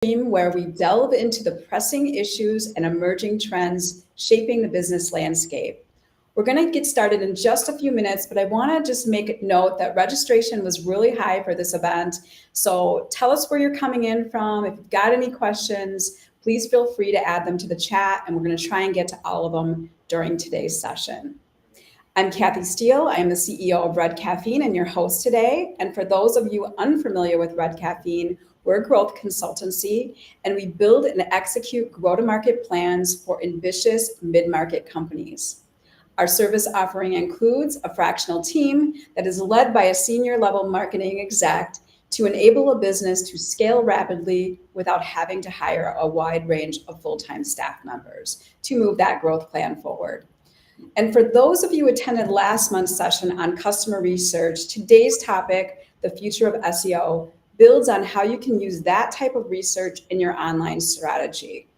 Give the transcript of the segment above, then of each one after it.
where we delve into the pressing issues and emerging trends shaping the business landscape. We're going to get started in just a few minutes, but I want to just make note that registration was really high for this event. So tell us where you're coming in from. If you've got any questions, please feel free to add them to the chat, and we're going to try and get to all of them during today's session. I'm Kathy Steele. I am the CEO of Red Caffeine and your host today. And for those of you unfamiliar with Red Caffeine, we're a growth consultancy, and we build and execute go-to-market plans for ambitious mid-market companies. Our service offering includes a fractional team that is led by a senior level marketing exec to enable a business to scale rapidly without having to hire a wide range of full-time staff members to move that growth plan forward. And for those of you who attended last month's session on customer research, today's topic, the future of SEO, builds on how you can use that type of research in your online strategy.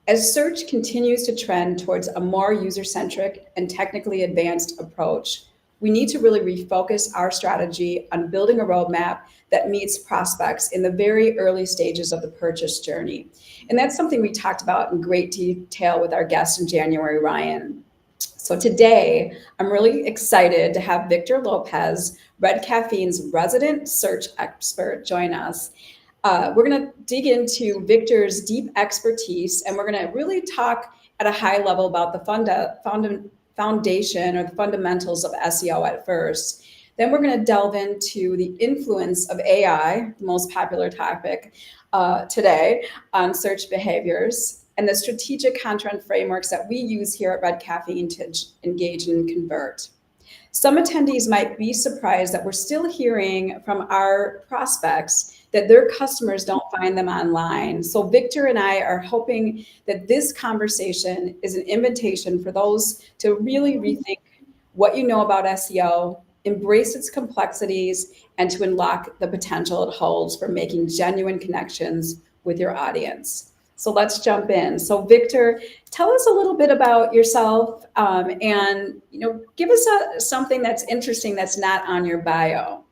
As search continues to trend towards a more user-centric and technically advanced approach, we need to really refocus our strategy on building a roadmap that meets prospects in the very early stages of the purchase journey. And that's something we talked about in great detail with our guest in January, Ryan. So today, I'm really excited to have Victor Lopez, Red Caffeine's resident search expert, join us. We're going to dig into Victor's deep expertise, and we're going to really talk at a high level about the foundation or the fundamentals of SEO at first. Then we're going to delve into the influence of AI, the most popular topic today, on search behaviors, and the strategic content frameworks that we use here at Red Caffeine to engage and convert. Some attendees might be surprised that we're still hearing from our prospects that their customers don't find them online. So Victor and I are hoping that this conversation is an invitation for those to really rethink what you know about SEO, embrace its complexities, and to unlock the potential it holds for making genuine connections with your audience. So let's jump in. So Victor, tell us a little bit about yourself, and give us something that's interesting that's not on your bio.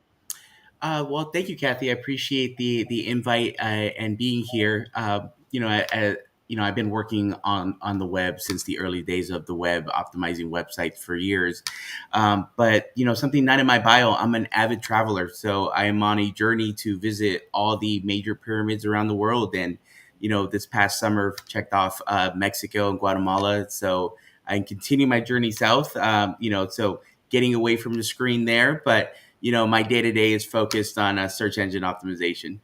Well, thank you, Kathy. I appreciate the invite and being here. I've been working on the web since the early days of the web, optimizing websites for years. But something not in my bio, I'm an avid traveler. So I am on a journey to visit all the major pyramids around the world. And this past summer checked off Mexico and Guatemala. So I continue my journey south, so getting away from the screen there. But, my day-to-day is focused on search engine optimization.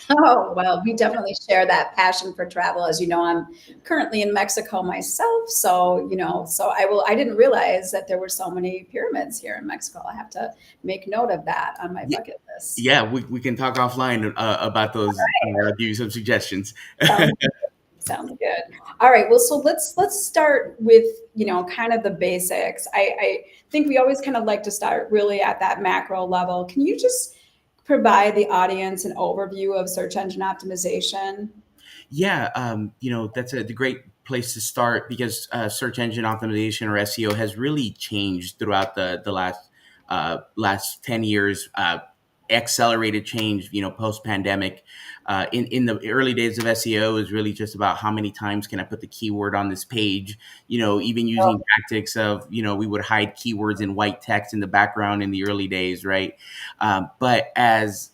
Oh, well, we definitely share that passion for travel. As you know, I'm currently in Mexico myself. So, I didn't realize that there were so many pyramids here in Mexico. I have to make note of that on my bucket list. Yeah, we can talk offline about those. Right. I'll give you some suggestions. Sounds good. All right. Well, so let's start with, kind of the basics. I think we always kind of like to start really at that macro level. Can you just provide the audience an overview of search engine optimization? Yeah, that's a great place to start because search engine optimization or SEO has really changed throughout the last 10 years. Accelerated change, post-pandemic. In the early days of SEO is really just about how many times can I put the keyword on this page, even using tactics of, we would hide keywords in white text in the background in the early days, right? But as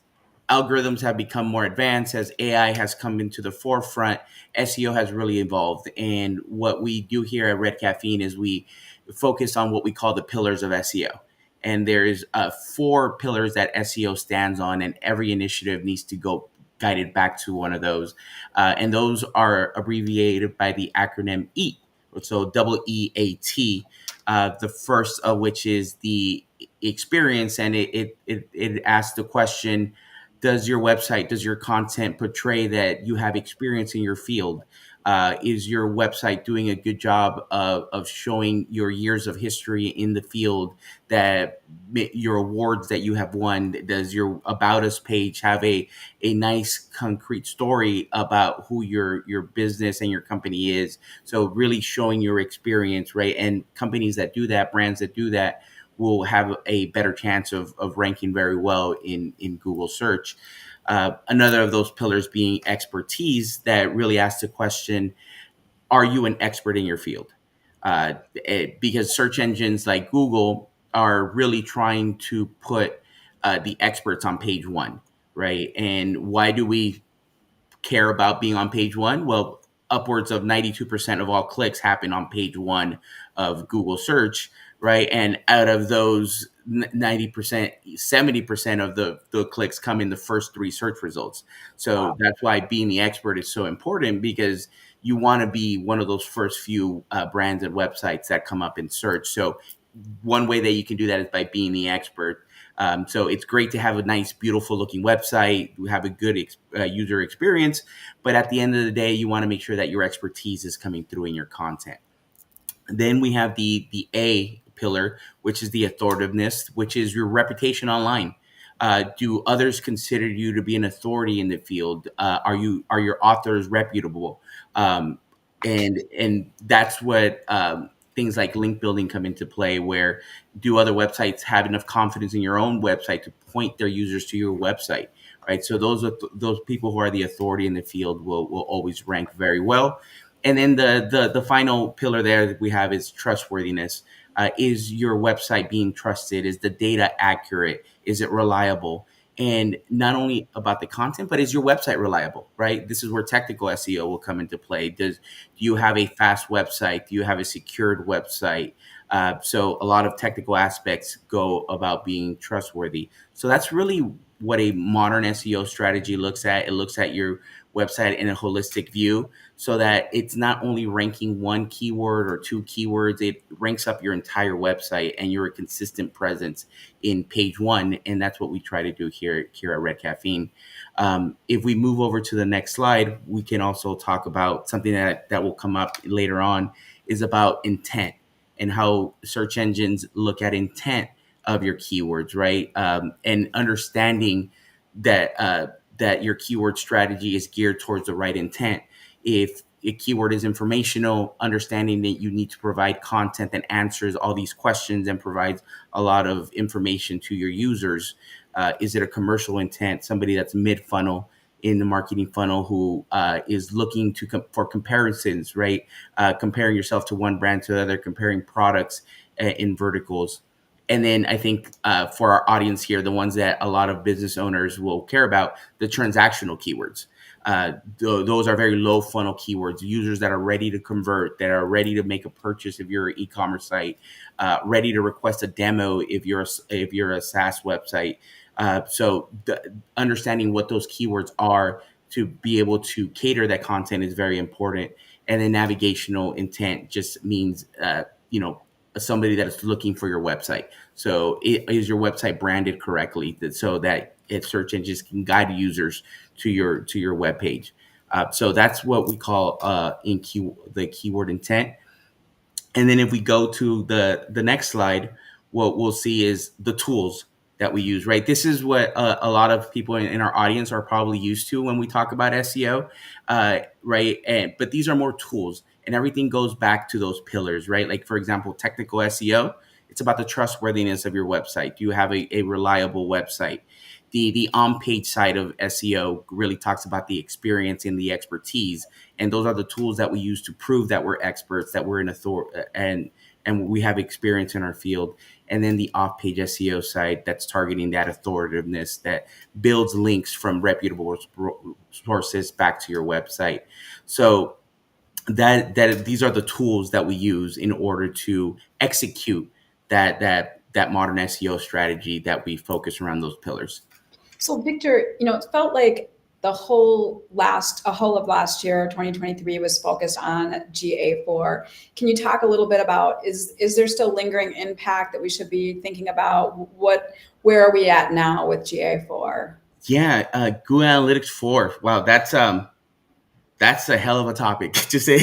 algorithms have become more advanced, as AI has come into the forefront, SEO has really evolved. And what we do here at Red Caffeine is we focus on what we call the pillars of SEO. And there's 4 pillars that SEO stands on, and every initiative needs to go guided back to one of those. And those are abbreviated by the acronym E, so EEAT. The first of which is the experience, and it asks the question, does your website, does your content portray that you have experience in your field? Is your website doing a good job of showing your years of history in the field, that your awards that you have won? Does your About Us page have a nice concrete story about who your business and your company is? So really showing your experience, right? And companies that do that, brands that do that, will have a better chance of ranking very well in Google search. Another of those pillars being expertise, that really asks the question, are you an expert in your field? Because search engines like Google are really trying to put the experts on page one, right? And why do we care about being on page one? Well, upwards of 92% of all clicks happen on page one of Google search, right? And out of those 90%, 70% of the clicks come in the first three search results. So that's why being the expert is so important, because you want to be one of those first few brands and websites that come up in search. So one way that you can do that is by being the expert. So it's great to have a nice, beautiful looking website, have a good user experience, but at the end of the day, you want to make sure that your expertise is coming through in your content. Then we have the A pillar, which is the authoritativeness, which is your reputation online. Do others consider you to be an authority in the field? Are your authors reputable? Um, and that's what things like link building come into play. Where do other websites have enough confidence in your own website to point their users to your website? Right. So those people who are the authority in the field will always rank very well. And then the final pillar there that we have is trustworthiness. Is your website being trusted? Is the data accurate? Is it reliable? And not only about the content, but is your website reliable, right? This is where technical SEO will come into play. Do you have a fast website? Do you have a secured website? So a lot of technical aspects go about being trustworthy. So that's really what a modern SEO strategy looks at. It looks at your website in a holistic view, so that it's not only ranking one keyword or two keywords, it ranks up your entire website and you're a consistent presence in page one. And that's what we try to do here at Red Caffeine. If we move over to the next slide, we can also talk about something that will come up later on, is about intent and how search engines look at intent of your keywords, right? And understanding that your keyword strategy is geared towards the right intent. If a keyword is informational, understanding that you need to provide content that answers all these questions and provides a lot of information to your users. Is it a commercial intent, somebody that's mid funnel in the marketing funnel who is looking for comparisons, right? Comparing yourself to one brand to the other, comparing products in verticals. And then I think for our audience here, the ones that a lot of business owners will care about, the transactional keywords. Those are very low funnel keywords, users that are ready to convert, that are ready to make a purchase if you're an e-commerce site, ready to request a demo if you're a SaaS website. Understanding what those keywords are to be able to cater that content is very important. And then navigational intent just means, somebody that is looking for your website. So is your website branded correctly so that search engines can guide users to your web page? So that's what we call the keyword intent. And then if we go to the next slide, what we'll see is the tools that we use, right? This is what a lot of people in our audience are probably used to when we talk about SEO, right? But these are more tools, and everything goes back to those pillars, right? Like, for example, technical SEO, it's about the trustworthiness of your website. Do you have a reliable website? The on-page side of SEO really talks about the experience and the expertise, and those are the tools that we use to prove that we're experts, that we're in authority, and we have experience in our field. And then the off-page SEO side, that's targeting that authoritativeness, that builds links from reputable sources back to your website. So that these are the tools that we use in order to execute that modern SEO strategy that we focus around those pillars. So Victor, it felt like the whole of last year, 2023, was focused on GA4. Can you talk a little bit about, is there still lingering impact that we should be thinking about? Where are we at now with GA4? Yeah, Google Analytics 4. Wow, that's a hell of a topic to say.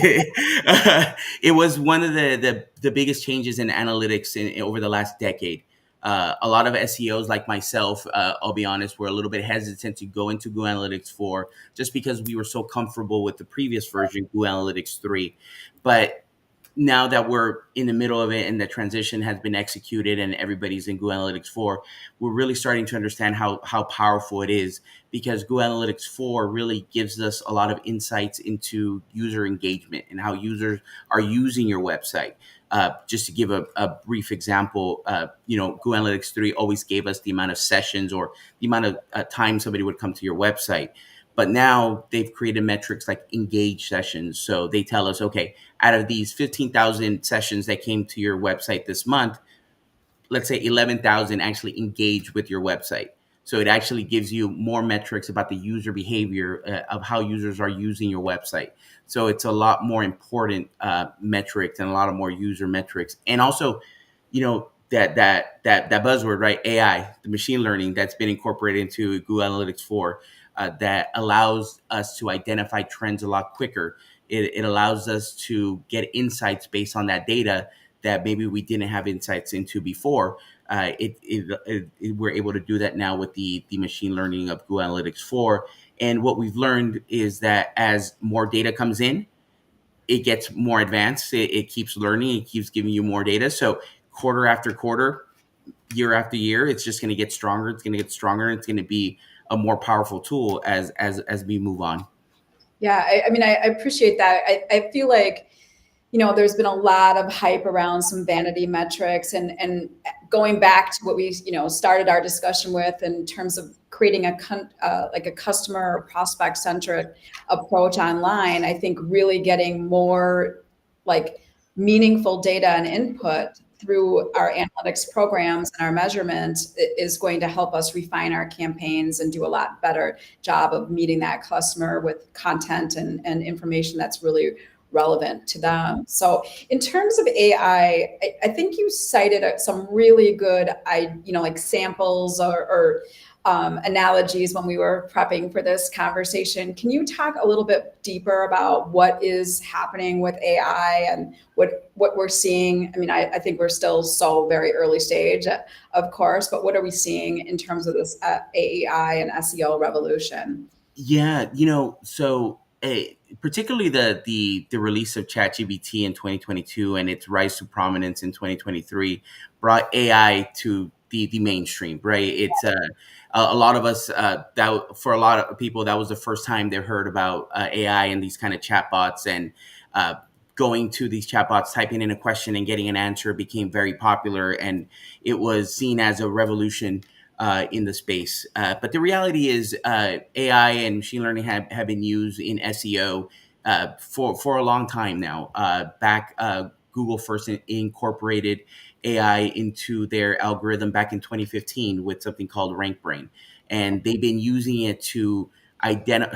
It was one of the biggest changes in analytics over the last decade. A lot of SEOs like myself, I'll be honest, were a little bit hesitant to go into Google Analytics 4 just because we were so comfortable with the previous version, Google Analytics 3. But now that we're in the middle of it and the transition has been executed and everybody's in Google Analytics 4, we're really starting to understand how powerful it is, because Google Analytics 4 really gives us a lot of insights into user engagement and how users are using your website. Just to give a brief example, Google Analytics 3 always gave us the amount of sessions or the amount of time somebody would come to your website. But now they've created metrics like engaged sessions. So they tell us, okay, out of these 15,000 sessions that came to your website this month, let's say 11,000 actually engaged with your website. So it actually gives you more metrics about the user behavior of how users are using your website. So it's a lot more important metrics and a lot of more user metrics. And also, that buzzword, right? AI, the machine learning that's been incorporated into Google Analytics 4, that allows us to identify trends a lot quicker. It allows us to get insights based on that data that maybe we didn't have insights into before. We're able to do that now with the machine learning of Google Analytics 4. And what we've learned is that as more data comes in, it gets more advanced. It keeps learning. It keeps giving you more data. So quarter after quarter, year after year, it's just going to get stronger. It's going to get stronger. It's going to be a more powerful tool as we move on. Yeah, I mean, I appreciate that. I feel like, there's been a lot of hype around some vanity metrics, and going back to what we, started our discussion with in terms of creating like a customer or prospect centric approach online. I think really getting more like meaningful data and input through our analytics programs and our measurement is going to help us refine our campaigns and do a lot better job of meeting that customer with content and information that's really relevant to them. So in terms of AI, I think you cited some really good, like samples or analogies when we were prepping for this conversation. Can you talk a little bit deeper about what is happening with AI and what we're seeing? I mean, I think we're still so very early stage, of course, but what are we seeing in terms of this AI and SEO revolution? Yeah, so particularly the release of ChatGPT in 2022 and its rise to prominence in 2023 brought AI to the mainstream, right? It's a lot of us that for a lot of people that was the first time they heard about AI and these kind of chatbots, and uh, going to these chatbots, typing in a question and getting an answer became very popular, and it was seen as a revolution in the space. But the reality is AI and machine learning have been used in SEO for a long time now. Google first incorporated AI into their algorithm back in 2015 with something called RankBrain. And they've been using it to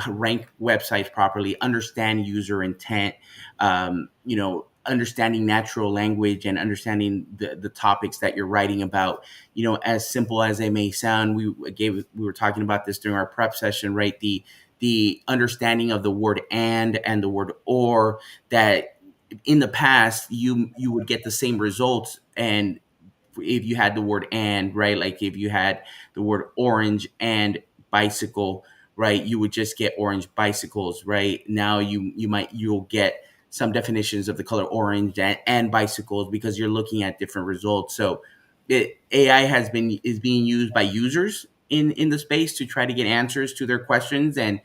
rank websites properly, understand user intent, understanding natural language and understanding the topics that you're writing about. As simple as they may sound, we were talking about this during our prep session, right? The understanding of the word and the word or, that in the past you would get the same results, and if you had the word and, right, like if you had the word orange and bicycle, right, you would just get orange bicycles. Right now you'll get some definitions of the color orange and bicycles, because you're looking at different results. So AI is being used by users in the space to try to get answers to their questions, and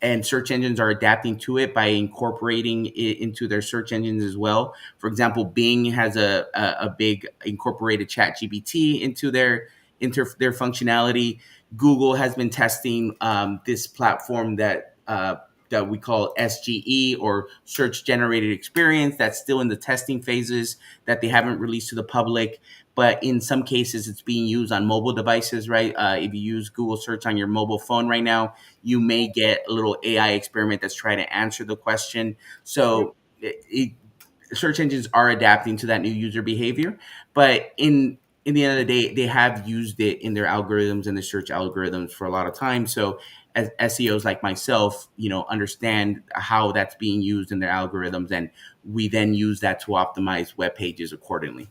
and search engines are adapting to it by incorporating it into their search engines as well. For example, Bing has a big incorporated ChatGPT into their functionality. Google has been testing this platform that we call SGE, or Search Generated Experience. That's still in the testing phases, that they haven't released to the public. But in some cases, it's being used on mobile devices, right? If you use Google Search on your mobile phone right now, you may get a little AI experiment that's trying to answer the question. So search engines are adapting to that new user behavior. But in the end of the day, they have used it in their algorithms and the search algorithms for a lot of time. So as SEOs like myself, understand how that's being used in their algorithms, and we then use that to optimize web pages accordingly.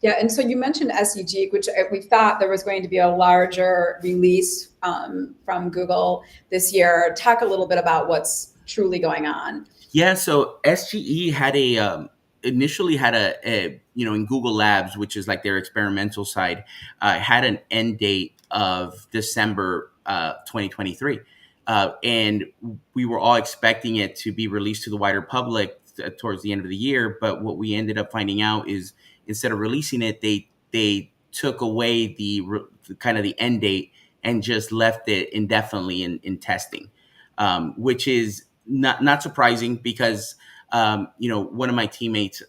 Yeah, and so you mentioned SEG, which we thought there was going to be a larger release from Google this year. Talk a little bit about what's truly going on. Yeah, so SGE had initially had in Google Labs, which is like their experimental side, had an end date of December 2023. And we were all expecting it to be released to the wider public towards the end of the year. But what we ended up finding out is instead of releasing it, they took away kind of the end date and just left it indefinitely in testing, which is not surprising because one of my teammates,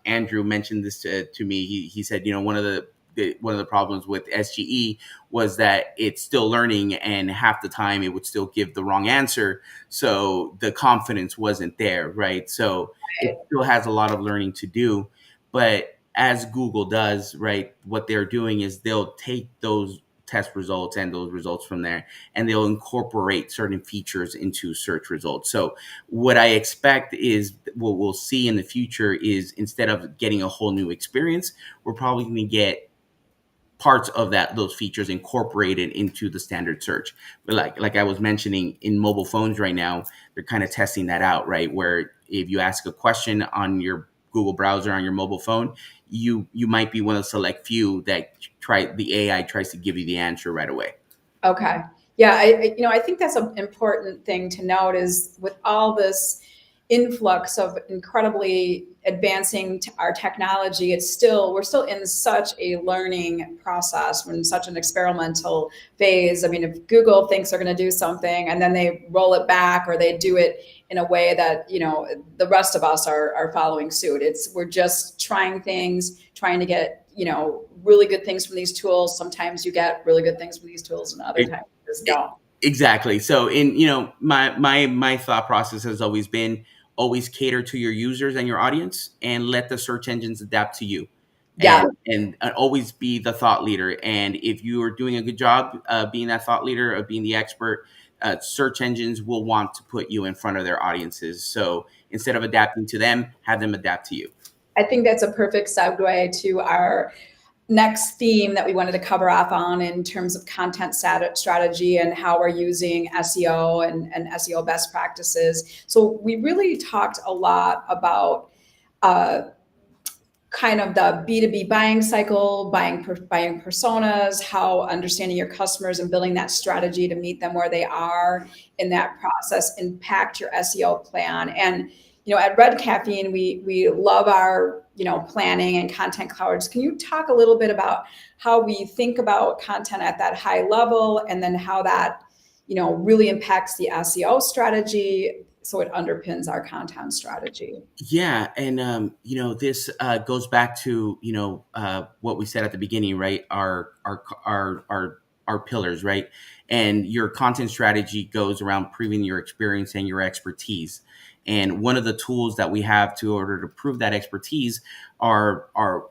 Andrew, mentioned this to me. He said, one of the problems with SGE was that it's still learning, and half the time it would still give the wrong answer. So the confidence wasn't there, right? So it still has a lot of learning to do. But as Google does, right, what they're doing is they'll take those test results and those results from there, and they'll incorporate certain features into search results. So what I expect is what we'll see in the future is instead of getting a whole new experience, we're probably going to get parts of those features incorporated into the standard search. But like I was mentioning, in mobile phones right now, they're kind of testing that out, right? Where if you ask a question on your Google browser on your mobile phone, you might be one of the select few that the AI tries to give you the answer right away. Okay. Yeah, I think that's an important thing to note is with all this influx of incredibly advancing our technology, we're still in such a learning process. We're in such an experimental phase. I mean, if Google thinks they're going to do something and then they roll it back or they do it in a way that, the rest of us are following suit. We're just trying things, trying to get, really good things from these tools. Sometimes you get really good things from these tools and other times you just don't. Exactly. So my thought process has always been always cater to your users and your audience and let the search engines adapt to you. Yeah. And always be the thought leader. And if you are doing a good job being that thought leader, of being the expert, search engines will want to put you in front of their audiences. So instead of adapting to them, have them adapt to you. I think that's a perfect segue to our next theme that we wanted to cover off on in terms of content strategy and how we're using SEO and SEO best practices. So we really talked a lot about kind of the B2B buying cycle, buying personas, how understanding your customers and building that strategy to meet them where they are in that process impact your SEO plan. And at Red Caffeine, we love our planning and content clouds. Can you talk a little bit about how we think about content at that high level, and then how that really impacts the SEO strategy, so it underpins our content strategy? Yeah, and this goes back to what we said at the beginning, right? Our pillars, right? And your content strategy goes around proving your experience and your expertise. And one of the tools that we have to order to prove that expertise are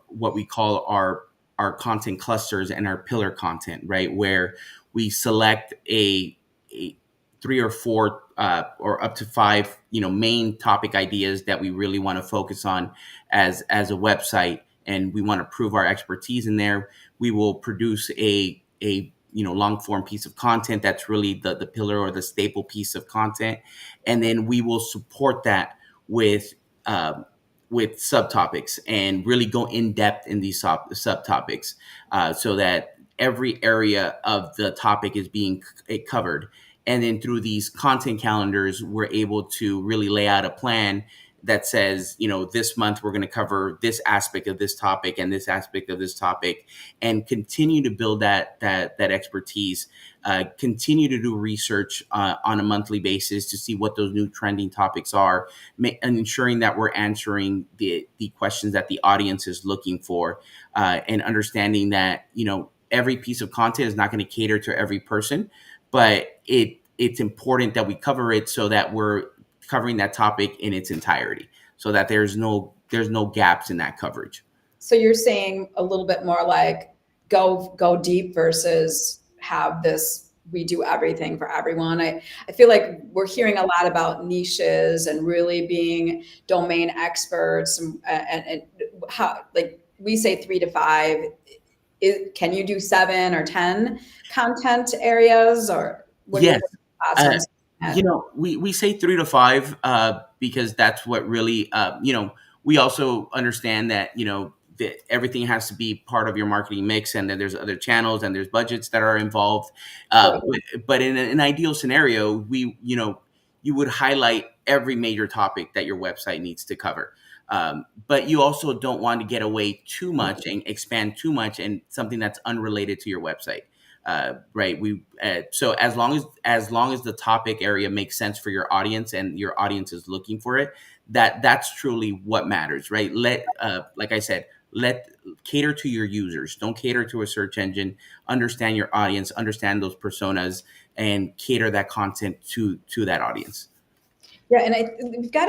what we call our content clusters and our pillar content, right? Where we select a 3 or 4 or up to 5 main topic ideas that we really want to focus on as a website, and we want to prove our expertise in there. We will produce a long form piece of content that's really the pillar or the staple piece of content, and then we will support that with subtopics and really go in depth in these subtopics, so that every area of the topic is being covered. And then through these content calendars, we're able to really lay out a plan that says, this month we're going to cover this aspect of this topic and this aspect of this topic, and continue to build that expertise. Continue to do research on a monthly basis to see what those new trending topics are, and ensuring that we're answering the questions that the audience is looking for, and understanding that every piece of content is not going to cater to every person, but it's important that we cover it so that we're covering that topic in its entirety, so that there's no gaps in that coverage. So you're saying a little bit more like go deep versus have this, we do everything for everyone. I feel like we're hearing a lot about niches and really being domain experts, and how, like we say 3 to 5. Can you do 7 or 10 content areas, or what are Yes. your thoughts on that? We say 3 to 5 because that's what really We also understand that, that everything has to be part of your marketing mix, and that there's other channels and there's budgets that are involved. But in an ideal scenario, you would highlight every major topic that your website needs to cover. But you also don't want to get away too much and expand too much in something that's unrelated to your website. Right. So as long as the topic area makes sense for your audience and your audience is looking for it, that's truly what matters, right? Like I said, let cater to your users. Don't cater to a search engine. Understand your audience, understand those personas, and cater that content to that audience. Yeah, and we've got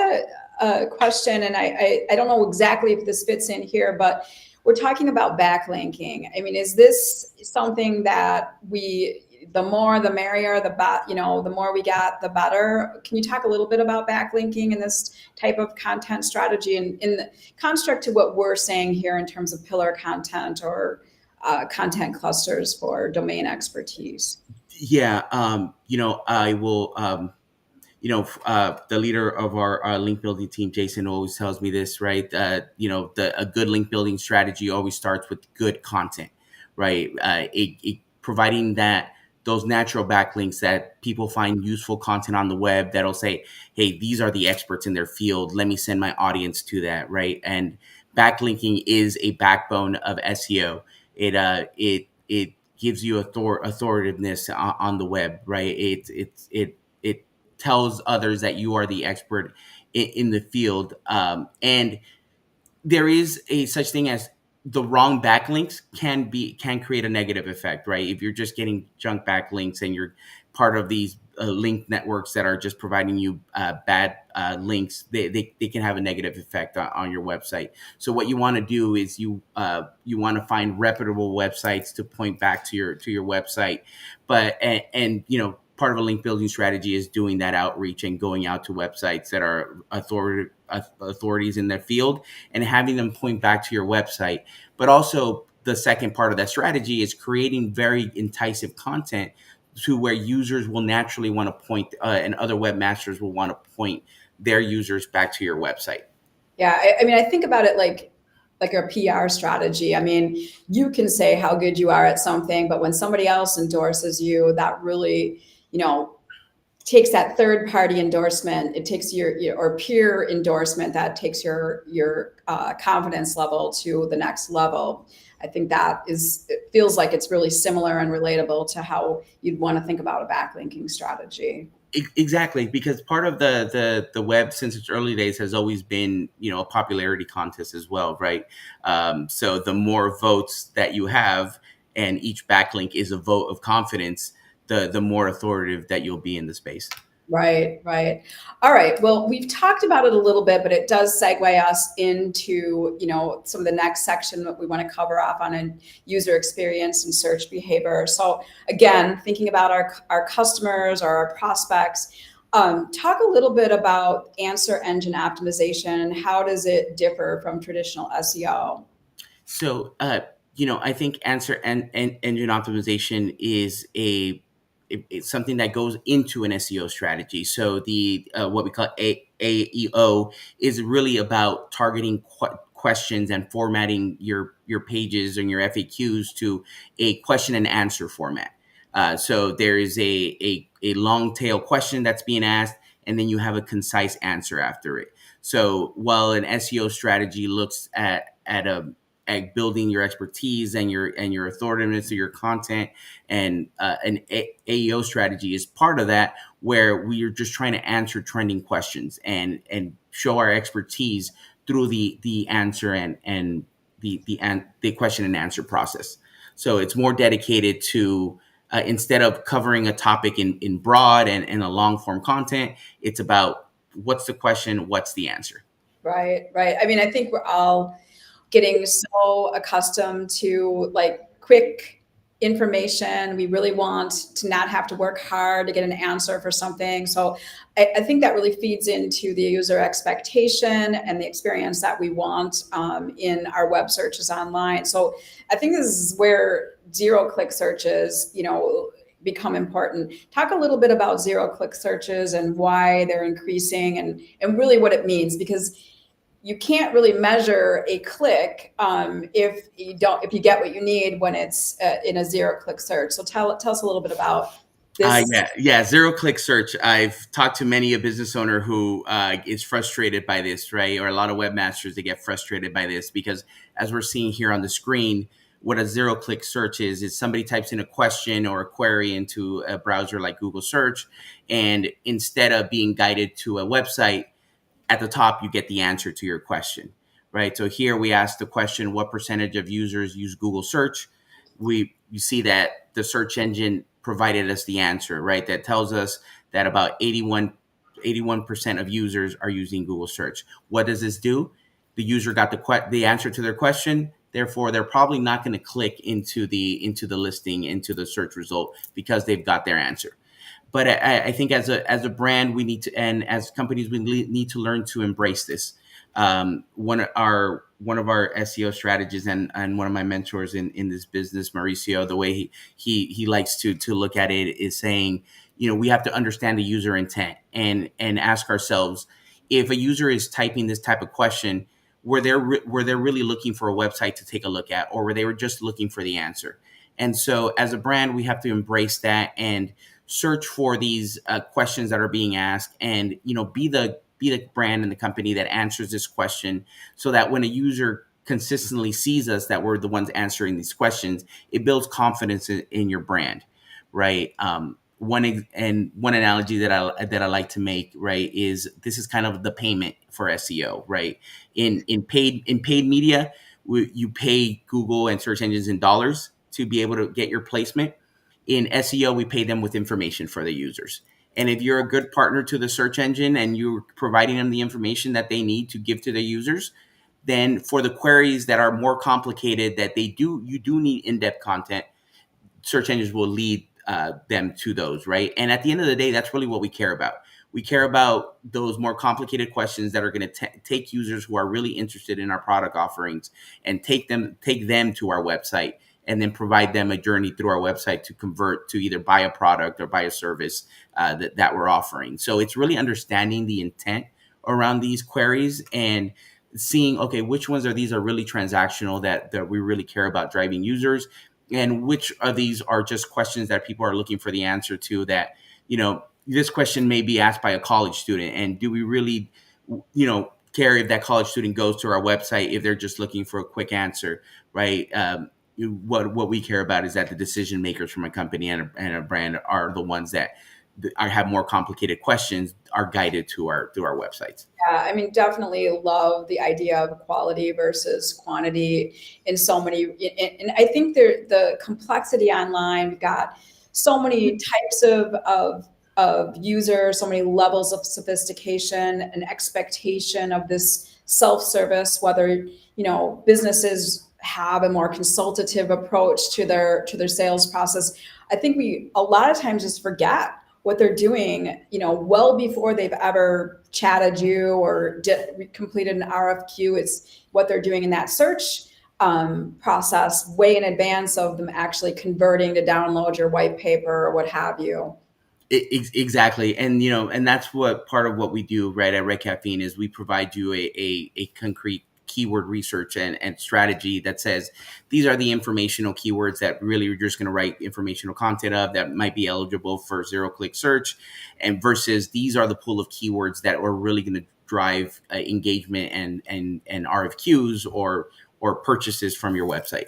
a question, and I don't know exactly if this fits in here, but we're talking about backlinking. I mean, is this something that the more the merrier, the more we got, the better? Can you talk a little bit about backlinking and this type of content strategy and in the construct to what we're saying here in terms of pillar content or content clusters for domain expertise? Yeah. I will. The leader of our link building team, Jason, always tells me this, right? A good link building strategy always starts with good content, right? Providing those natural backlinks that people find useful content on the web that'll say, hey, these are the experts in their field. Let me send my audience to that, right? And backlinking is a backbone of SEO. It gives you authoritativeness on the web, right? It tells others that you are the expert in the field. And there is a such thing as the wrong backlinks can create a negative effect, right? If you're just getting junk backlinks and you're part of these link networks that are just providing you bad links, they can have a negative effect on your website. So what you want to do is you want to find reputable websites to point back to your website, but and part of a link building strategy is doing that outreach and going out to websites that are authorities in their field and having them point back to your website. But also the second part of that strategy is creating very enticing content to where users will naturally want to point and other webmasters will want to point their users back to your website. Yeah, I mean, I think about it like a PR strategy. I mean, you can say how good you are at something, but when somebody else endorses you, that really, takes that third party endorsement. It takes your or peer endorsement that takes your confidence level to the next level. I think it feels like it's really similar and relatable to how you'd want to think about a backlinking strategy. Exactly, because part of the web since its early days has always been a popularity contest as well, right? So the more votes that you have, and each backlink is a vote of confidence, the more authoritative that you'll be in the space. Right, right. All right. Well, we've talked about it a little bit, but it does segue us into, some of the next section that we want to cover off on a user experience and search behavior. So again, thinking about our customers or our prospects, talk a little bit about answer engine optimization and how does it differ from traditional SEO? So, I think answer engine optimization is it's something that goes into an SEO strategy. So the what we call AEO is really about targeting questions and formatting your pages and your FAQs to a question and answer format. So there is a long tail question that's being asked, and then you have a concise answer after it. So while an SEO strategy looks at building your expertise and your authoritativeness of your content, and an AEO strategy is part of that, where we are just trying to answer trending questions and show our expertise through the answer and the question and answer process. So it's more dedicated to instead of covering a topic in broad and a long form content, it's about what's the question, what's the answer. Right, right. I mean, I think we're all getting so accustomed to quick information. We really want to not have to work hard to get an answer for something. So I think that really feeds into the user expectation and the experience that we want in our web searches online. So I think this is where zero-click searches, become important. Talk a little bit about zero-click searches and why they're increasing and really what it means, because you can't really measure a click if you get what you need when it's in a 0-click search. So tell us a little bit about this. Yeah. Zero click search. I've talked to many a business owner who is frustrated by this, right? Or a lot of webmasters that get frustrated by this because, as we're seeing here on the screen, what a zero click search is somebody types in a question or a query into a browser like Google Search, and instead of being guided to a website, at the top you get the answer to your question, right? So here we ask the question, what percentage of users use Google Search? You see that the search engine provided us the answer, right? That tells us that about 81% of users are using Google Search. What does this do? The user got the answer to their question. Therefore, they're probably not going to click into the listing, into the search result, because they've got their answer. But I think as a brand, we need to, and as companies, we need to learn to embrace this. One of our SEO strategists and one of my mentors in this business, Mauricio, the way he likes to look at it is saying, we have to understand the user intent and ask ourselves, if a user is typing this type of question, were they really looking for a website to take a look at, or were they just looking for the answer? And so as a brand, we have to embrace that and search for these questions that are being asked, and be the brand and the company that answers this question, so that when a user consistently sees us, that we're the ones answering these questions, it builds confidence in your brand, right? One analogy that I like to make, right, is this is kind of the payment for SEO, right? In paid media, you pay Google and search engines in dollars to be able to get your placement. In SEO, we pay them with information for the users. And if you're a good partner to the search engine and you're providing them the information that they need to give to their users, then for the queries that are more complicated, that you do need in-depth content, search engines will lead them to those, right? And at the end of the day, that's really what we care about. We care about those more complicated questions that are going to take users who are really interested in our product offerings and take them to our website, and then provide them a journey through our website to convert to either buy a product or buy a service that we're offering. So it's really understanding the intent around these queries and seeing, okay, which ones are really transactional, that we really care about driving users, and which of these are just questions that people are looking for the answer to, that, this question may be asked by a college student, and do we really, care if that college student goes to our website if they're just looking for a quick answer, right? What we care about is that the decision makers from a company and a brand are the ones that have more complicated questions, are guided through our websites. Yeah, I mean, definitely love the idea of quality versus quantity in so many. And I think the complexity online, we've got so many types of users, so many levels of sophistication and expectation of this self-service, whether, businesses have a more consultative approach to their sales process. I think we a lot of times just forget what they're doing, well before they've ever chatted you or completed an RFQ. It's what they're doing in that search process way in advance of them actually converting to download your white paper or what have you. Exactly. And that's what part of what we do, right, at Red Caffeine, is we provide you a concrete keyword research and strategy that says, these are the informational keywords that really you're just going to write informational content of, that might be eligible for 0-click search, and versus these are the pool of keywords that are really going to drive engagement and RFQs or purchases from your website.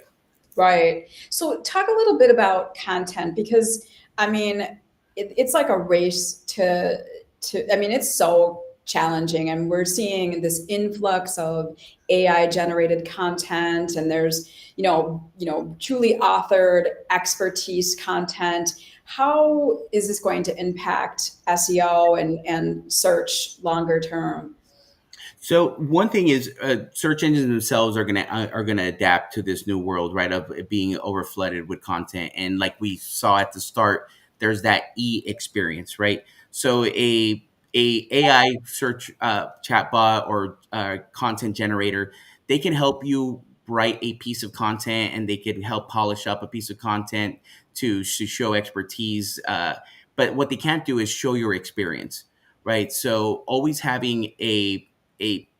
Right. So talk a little bit about content, because I mean, it's like a race I mean, it's so challenging, and we're seeing this influx of AI generated content, and there's, truly authored expertise content. How is this going to impact SEO and search longer term? So one thing is, search engines themselves are gonna adapt to this new world, right, of it being overflooded with content. And like we saw at the start, there's that experience, right? So a AI search chatbot or content generator, they can help you write a piece of content, and they can help polish up a piece of content to show expertise. But what they can't do is show your experience, right? So always having a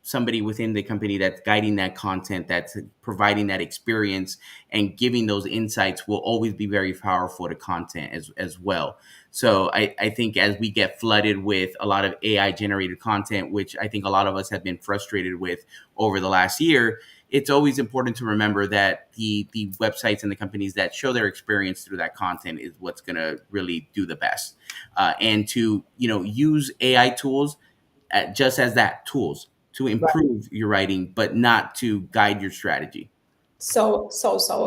somebody within the company that's guiding that content, that's providing that experience and giving those insights will always be very powerful to content as well. So I think as we get flooded with a lot of AI generated content, which I think a lot of us have been frustrated with over the last year, it's always important to remember that the websites and the companies that show their experience through that content is what's going to really do the best. And to, use AI tools just as that, tools to Right. improve your writing, but not to guide your strategy. So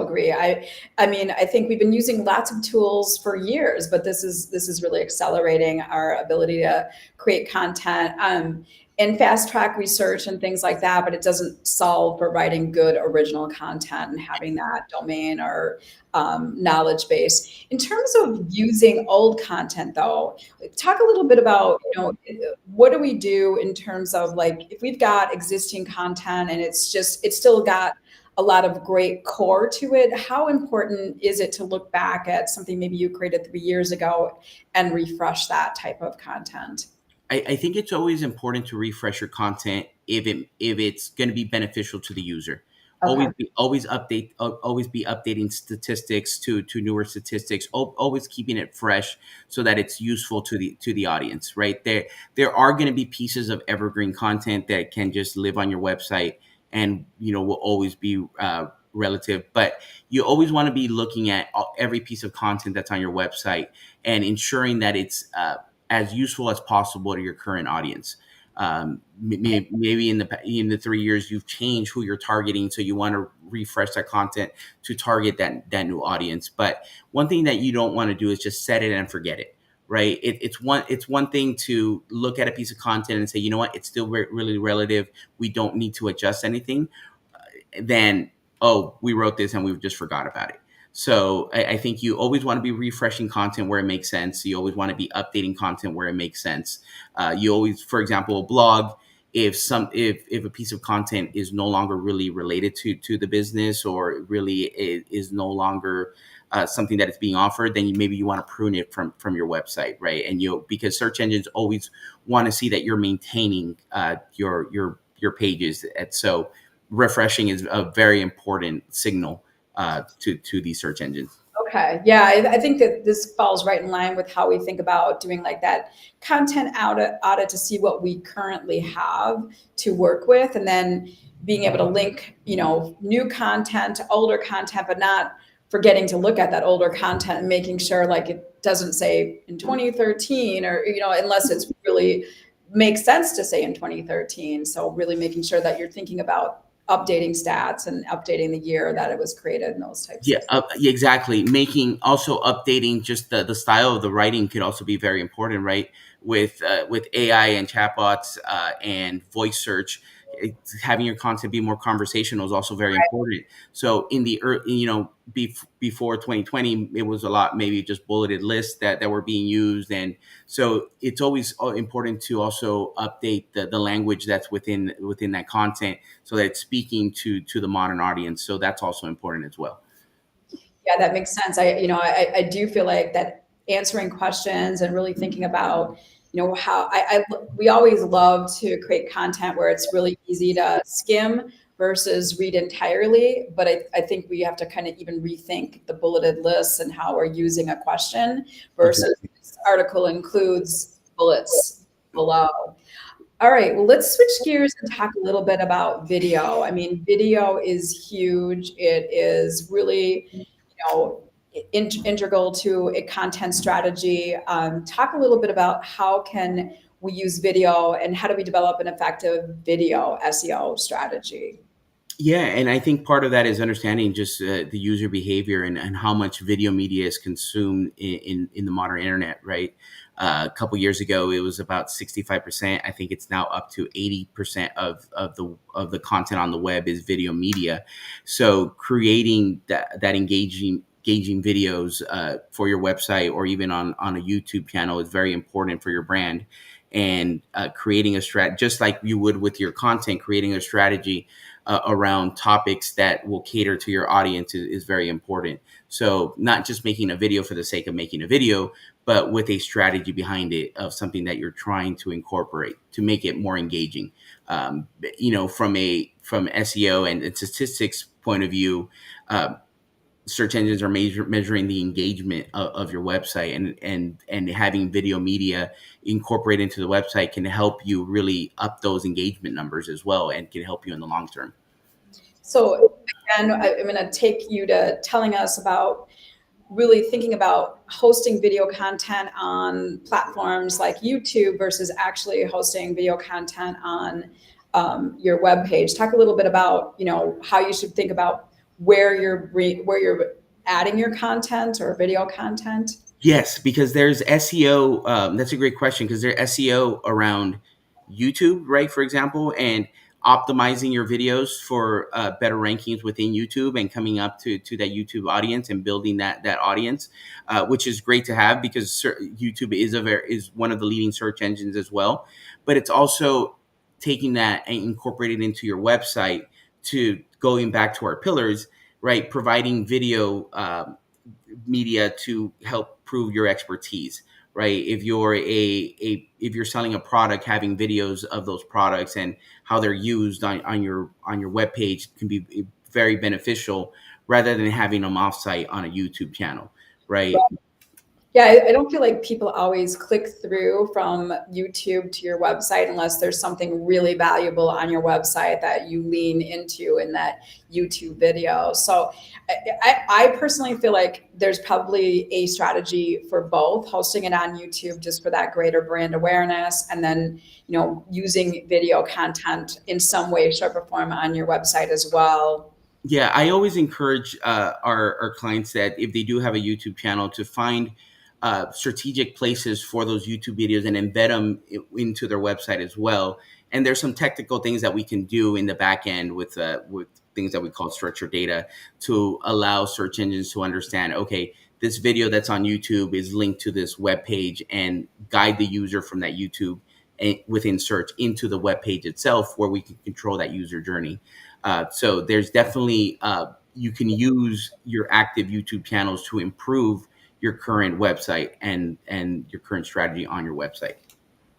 agree. I mean, I think we've been using lots of tools for years, but this is really accelerating our ability to create content, and fast track research and things like that. But it doesn't solve for writing good original content and having that domain or knowledge base. In terms of using old content, though, talk a little bit about, what do we do in terms of, like, if we've got existing content and it's still got a lot of great core to it. How important is it to look back at something maybe you created 3 years ago and refresh that type of content? I think it's always important to refresh your content if it's going to be beneficial to the user. Okay. Always be updating statistics to newer statistics. Always keeping it fresh so that it's useful to the audience. Right there are going to be pieces of evergreen content that can just live on your website and will always be relative. But you always want to be looking at every piece of content that's on your website and ensuring that it's as useful as possible to your current audience. Maybe in the 3 years you've changed who you're targeting, so you want to refresh that content to target that new audience. But one thing that you don't want to do is just set it and forget it. Right? It's one thing to look at a piece of content and say, you know what, it's still really relative. We don't need to adjust anything. Then, oh, we wrote this and we just forgot about it. So I think you always want to be refreshing content where it makes sense. You always want to be updating content where it makes sense. You always, for example, a blog, if a piece of content is no longer really related to the business, or really is no longer something that is being offered, then maybe you want to prune it from your website, right? And because search engines always want to see that you're maintaining your pages, and so refreshing is a very important signal to these search engines. Okay. Yeah, I think that this falls right in line with how we think about doing, like, that content audit to see what we currently have to work with, and then being able to link, new content to older content, but not forgetting to look at that older content and making sure, like, it doesn't say in 2013, or, unless it's really makes sense to say in 2013. So really making sure that you're thinking about updating stats and updating the year that it was created and those types Yeah, of things. yeah, exactly. Also updating just the style of the writing could also be very important, right? With AI and chatbots and voice search, having your content be more conversational is also very important. So in the before 2020, it was a lot maybe just bulleted lists that were being used, and so it's always important to also update the language that's within that content so that it's speaking to the modern audience. So that's also important as well. Yeah, that makes sense. I do feel like that answering questions and really thinking about, how we always love to create content where it's really easy to skim versus read entirely. But I think we have to kind of even rethink the bulleted lists and how we're using a question versus Exactly. this article includes bullets below. All right, well, let's switch gears and talk a little bit about video. I mean, video is huge. It is really, integral to a content strategy. Talk a little bit about how can we use video and how do we develop an effective video SEO strategy? Yeah, and I think part of that is understanding just the user behavior and how much video media is consumed in the modern internet, right? A couple years ago, it was about 65%. I think it's now up to 80% of the content on the web is video media. So creating that engaging videos for your website or even on a YouTube channel is very important for your brand. And creating a strat, just like you would with your content, creating a strategy around topics that will cater to your audience is very important. So not just making a video for the sake of making a video, but with a strategy behind it of something that you're trying to incorporate to make it more engaging. From SEO and statistics point of view, search engines are measuring the engagement of your website, and having video media incorporated into the website can help you really up those engagement numbers as well, and can help you in the long term. So again, I'm going to take you to telling us about really thinking about hosting video content on platforms like YouTube versus actually hosting video content on your web page. Talk a little bit about, how you should think about where you're adding your content or video content. Yes, because there's SEO. That's a great question, because there's SEO around YouTube, right? For example, and optimizing your videos for better rankings within YouTube and coming up to that YouTube audience and building that audience, which is great to have, because YouTube is one of the leading search engines as well. But it's also taking that and incorporating it into your website, to going back to our pillars, right? Providing video media to help prove your expertise, right? If you're if you're selling a product, having videos of those products and how they're used on your webpage can be very beneficial, rather than having them offsite on a YouTube channel, right? Yeah, I don't feel like people always click through from YouTube to your website unless there's something really valuable on your website that you lean into in that YouTube video. So I personally feel like there's probably a strategy for both: hosting it on YouTube just for that greater brand awareness, and then, using video content in some way, shape, or form on your website as well. Yeah, I always encourage our clients that if they do have a YouTube channel, to find strategic places for those YouTube videos and embed them into their website as well. And there's some technical things that we can do in the back end with things that we call structured data, to allow search engines to understand, okay, this video that's on YouTube is linked to this web page, and guide the user from that YouTube within search into the web page itself, where we can control that user journey. So there's definitely you can use your active YouTube channels to improve your current website and your current strategy on your website.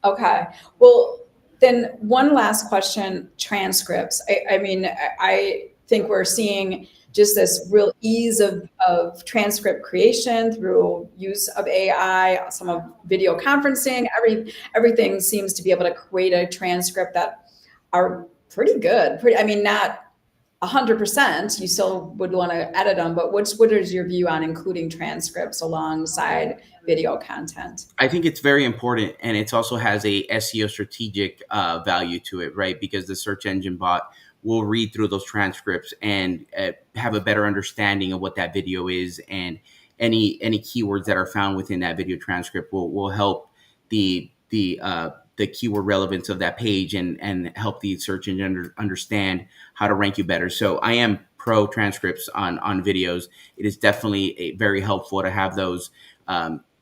Okay. Well, then one last question: transcripts. I think we're seeing just this real ease of transcript creation through use of AI, some of video conferencing. Everything seems to be able to create a transcript that are pretty good. Not 100%. You still would want to edit them, but what is your view on including transcripts alongside video content? I think it's very important, and it also has a SEO strategic value to it, right? Because the search engine bot will read through those transcripts and have a better understanding of what that video is, and any keywords that are found within that video transcript will help the keyword relevance of that page, and help the search engine understand how to rank you better. So I am pro transcripts on videos. It is definitely very helpful to have those.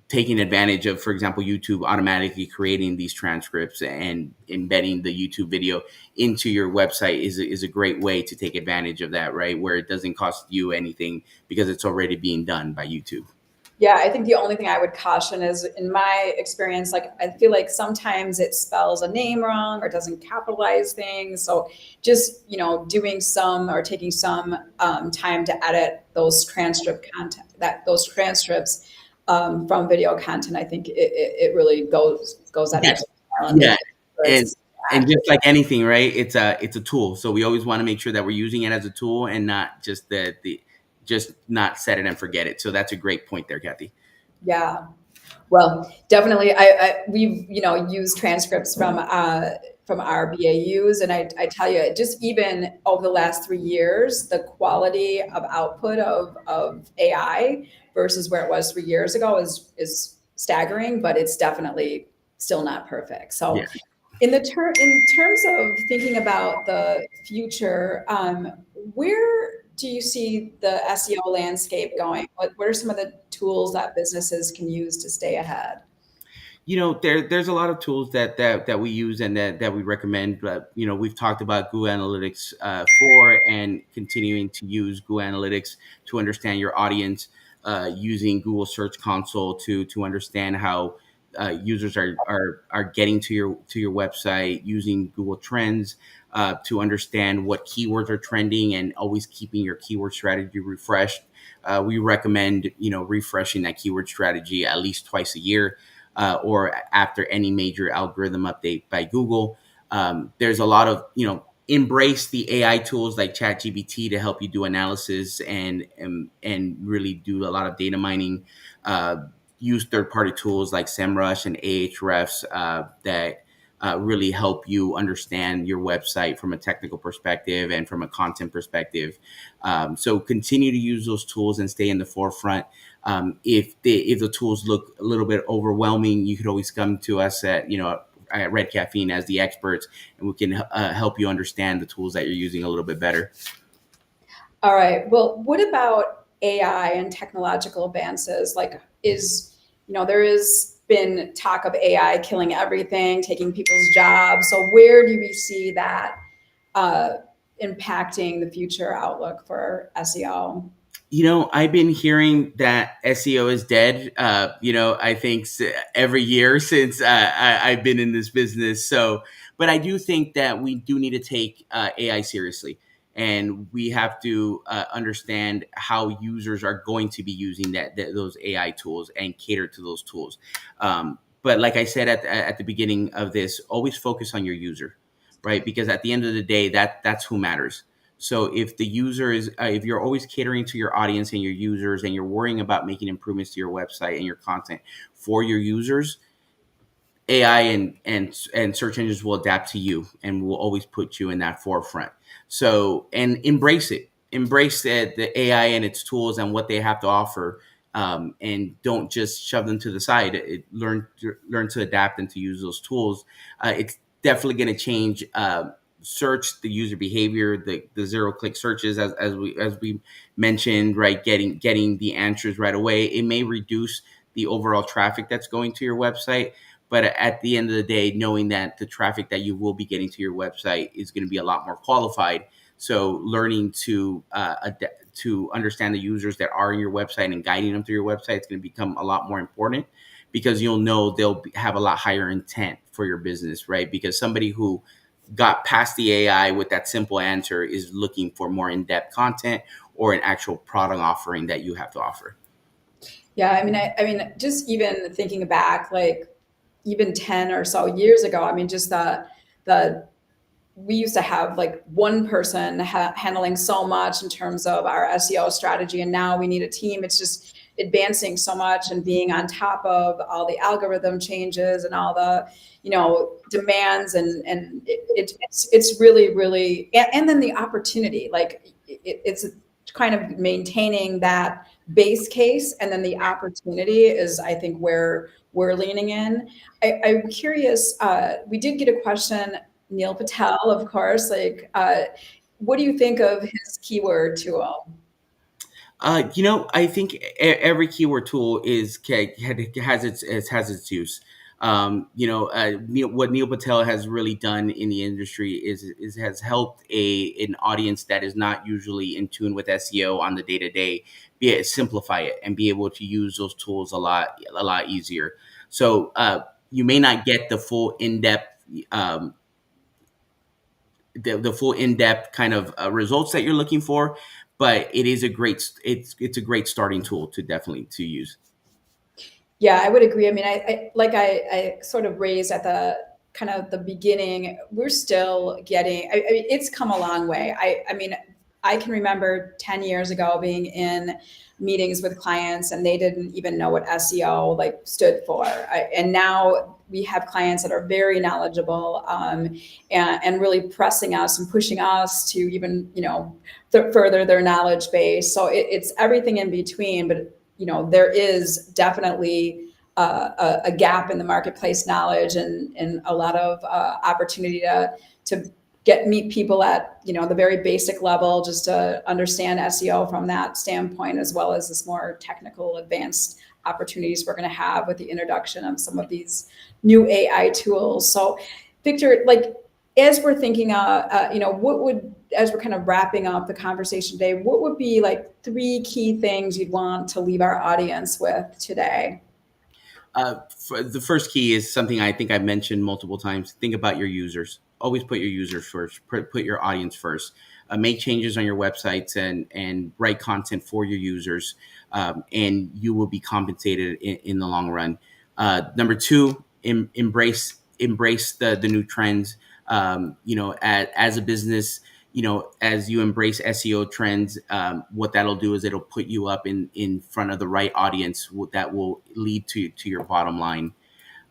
Taking advantage of, for example, YouTube automatically creating these transcripts and embedding the YouTube video into your website is a great way to take advantage of that, right? Where it doesn't cost you anything, because it's already being done by YouTube. Yeah, I think the only thing I would caution is, in my experience, like, I feel like sometimes it spells a name wrong or doesn't capitalize things. So just, doing some, or taking some time to edit those those transcripts from video content, I think it really goes that Yes. extra mile. Yeah. And just like anything, right? It's a tool. So we always want to make sure that we're using it as a tool, and not just just not set it and forget it. So that's a great point there, Kathy. Yeah. Well, definitely. We've used transcripts from our BAUs, and I tell you, just even over the last 3 years, the quality of output of AI versus where it was 3 years ago is staggering, but it's definitely still not perfect. So, Yeah. in terms of thinking about the future, where do you see the SEO landscape going? What are some of the tools that businesses can use to stay ahead? There's a lot of tools that we use and that we recommend. But we've talked about Google Analytics for and continuing to use Google Analytics to understand your audience, using Google Search Console to understand how users are getting to your website, using Google Trends to understand what keywords are trending, and always keeping your keyword strategy refreshed. We recommend refreshing that keyword strategy at least twice a year, or after any major algorithm update by Google. There's a lot of, embrace the AI tools like ChatGPT to help you do analysis and really do a lot of data mining. Use third-party tools like SEMrush and Ahrefs that really help you understand your website from a technical perspective and from a content perspective. So continue to use those tools and stay in the forefront. If the tools look a little bit overwhelming, you could always come to us at Red Caffeine as the experts, and we can help you understand the tools that you're using a little bit better. All right. Well, what about AI and technological advances? There has been talk of AI killing everything, taking people's jobs. So where do we see that impacting the future outlook for SEO? I've been hearing that SEO is dead. I think every year since I've been in this business. But I do think that we do need to take AI seriously, and we have to understand how users are going to be using those AI tools and cater to those tools. But like I said at the beginning of this, always focus on your user, right? Because at the end of the day, that's who matters. So if the user is, if you're always catering to your audience and your users, and you're worrying about making improvements to your website and your content for your users, AI and search engines will adapt to you and will always put you in that forefront. So, and embrace it, embrace the AI and its tools and what they have to offer, and don't just shove them to the side. Learn to adapt and to use those tools. It's definitely going to change. Search, the user behavior, the zero click searches, as we mentioned, right? Getting the answers right away. It may reduce the overall traffic that's going to your website, but at the end of the day, knowing that the traffic that you will be getting to your website is going to be a lot more qualified. So learning to understand the users that are in your website and guiding them through your website is going to become a lot more important, because you'll know they'll have a lot higher intent for your business, right? Because somebody who got past the AI with that simple answer is looking for more in-depth content or an actual product offering that you have to offer. Yeah, just even thinking back, like even 10 or so years ago, just the we used to have like one person handling so much in terms of our SEO strategy, and now we need a team. It's just advancing so much and being on top of all the algorithm changes and all the demands, and it's really, and then the opportunity, like it's kind of maintaining that base case, and then the opportunity is, I think, where we're leaning in. I'm curious, we did get a question, Neil Patel, of course, what do you think of his keyword tool? I think every keyword tool has its use. What Neil Patel has really done in the industry is has helped an audience that is not usually in tune with SEO on the day to day, simplify it and be able to use those tools a lot easier. So you may not get the full in depth. The full in-depth kind of results that you're looking for, but it is it's a great starting tool to use. Yeah, I would agree. I sort of raised at the kind of the beginning, we're still getting, it's come a long way. I can remember 10 years ago being in meetings with clients and they didn't even know what SEO stood for. And now we have clients that are very knowledgeable, and really pressing us and pushing us to even, further their knowledge base. So it's everything in between, but there is definitely a gap in the marketplace knowledge, and a lot of opportunity to meet people at the very basic level, just to understand SEO from that standpoint, as well as this more technical, advanced opportunities we're going to have with the introduction of some of these new AI tools. So, Victor, like, as we're thinking, as we're kind of wrapping up the conversation today, what would be like 3 key things you'd want to leave our audience with today? The first key is something I think I've mentioned multiple times. Think about your users. Always put your users first. Put your audience first. Make changes on your websites and write content for your users, and you will be compensated in the long run. Number 2, embrace the new trends. As a business, as you embrace SEO trends, what that'll do is it'll put you up in front of the right audience that will lead to your bottom line.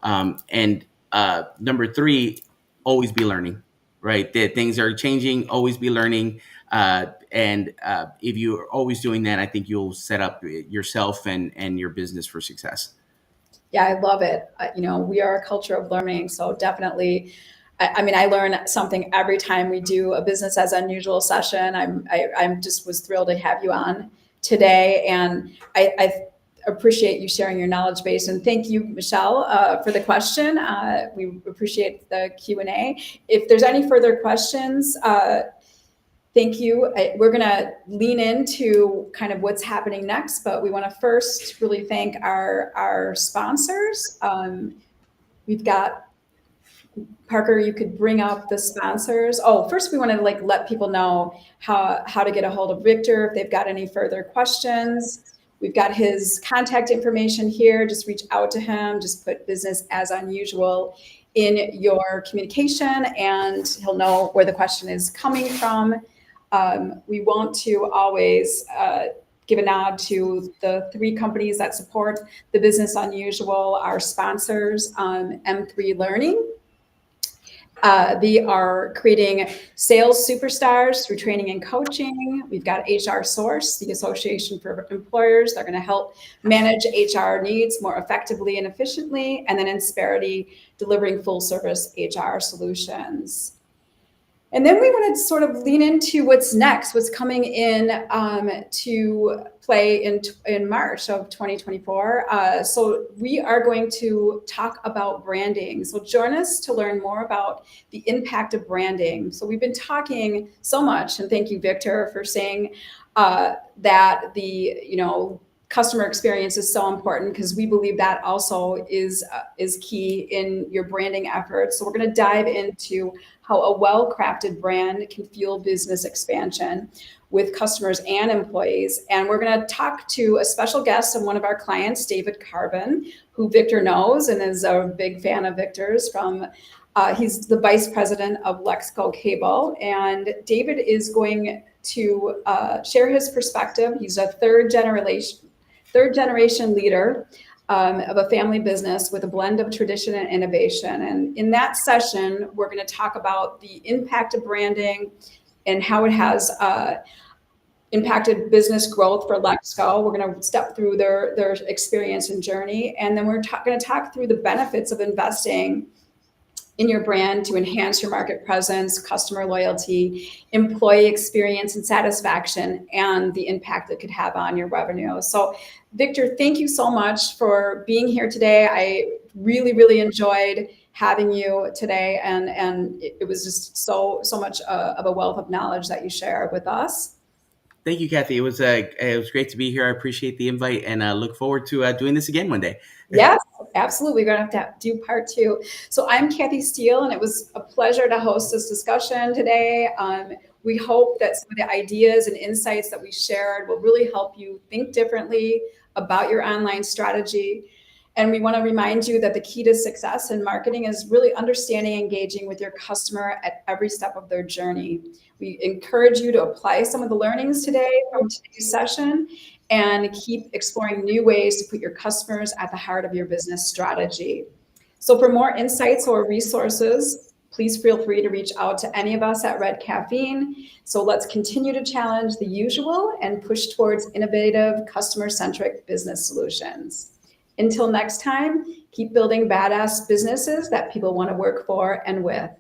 And number 3, always be learning, right? That things are changing, always be learning. And if you're always doing that, I think you'll set up yourself and your business for success. Yeah, I love it. We are a culture of learning. So definitely, I learn something every time we do a business as unusual session. I'm just was thrilled to have you on today. And I appreciate you sharing your knowledge base. And thank you, Michelle, for the question. We appreciate the Q&A. If there's any further questions, thank you. We're going to lean into kind of what's happening next, but we want to first really thank our sponsors. We've got Parker, you could bring up the sponsors. Oh, first we want to let people know how to get a hold of Victor if they've got any further questions. We've got his contact information here. Just reach out to him. Just put business as unusual in your communication and he'll know where the question is coming from. We want to always give a nod to the 3 companies that support the Business Unusual, our sponsors, M3 Learning. They are creating sales superstars through training and coaching. We've got HR Source, the Association for Employers. They're going to help manage HR needs more effectively and efficiently. And then Insperity, delivering full service HR solutions. And then we want to sort of lean into what's next, what's coming in to play in March of 2024. So we are going to talk about branding. So join us to learn more about the impact of branding. So we've been talking so much, and thank you, Victor, for saying that the customer experience is so important, because we believe that also is key in your branding efforts. So we're going to dive into how a well-crafted brand can fuel business expansion with customers and employees. And we're going to talk to a special guest and one of our clients, David Carbon, who Victor knows and is a big fan of Victor's he's the vice president of Lexco Cable. And David is going to share his perspective. He's a third generation leader of a family business with a blend of tradition and innovation. And in that session, we're going to talk about the impact of branding and how it has impacted business growth for Lexco. We're going to step through their experience and journey. And then we're going to talk through the benefits of investing in your brand to enhance your market presence, customer loyalty, employee experience and satisfaction, and the impact it could have on your revenue. So, Victor, thank you so much for being here today. I really, really enjoyed having you today, and it was just so much of a wealth of knowledge that you shared with us. Thank you, Kathy. It was great to be here. I appreciate the invite and look forward to doing this again one day. Yes, absolutely. We're going to have to do part 2. So I'm Kathy Steele, and it was a pleasure to host this discussion today. We hope that some of the ideas and insights that we shared will really help you think differently about your online strategy. And we want to remind you that the key to success in marketing is really understanding and engaging with your customer at every step of their journey. We encourage you to apply some of the learnings today from today's session and keep exploring new ways to put your customers at the heart of your business strategy. So for more insights or resources, please feel free to reach out to any of us at Red Caffeine. So let's continue to challenge the usual and push towards innovative, customer-centric business solutions. Until next time, keep building badass businesses that people want to work for and with.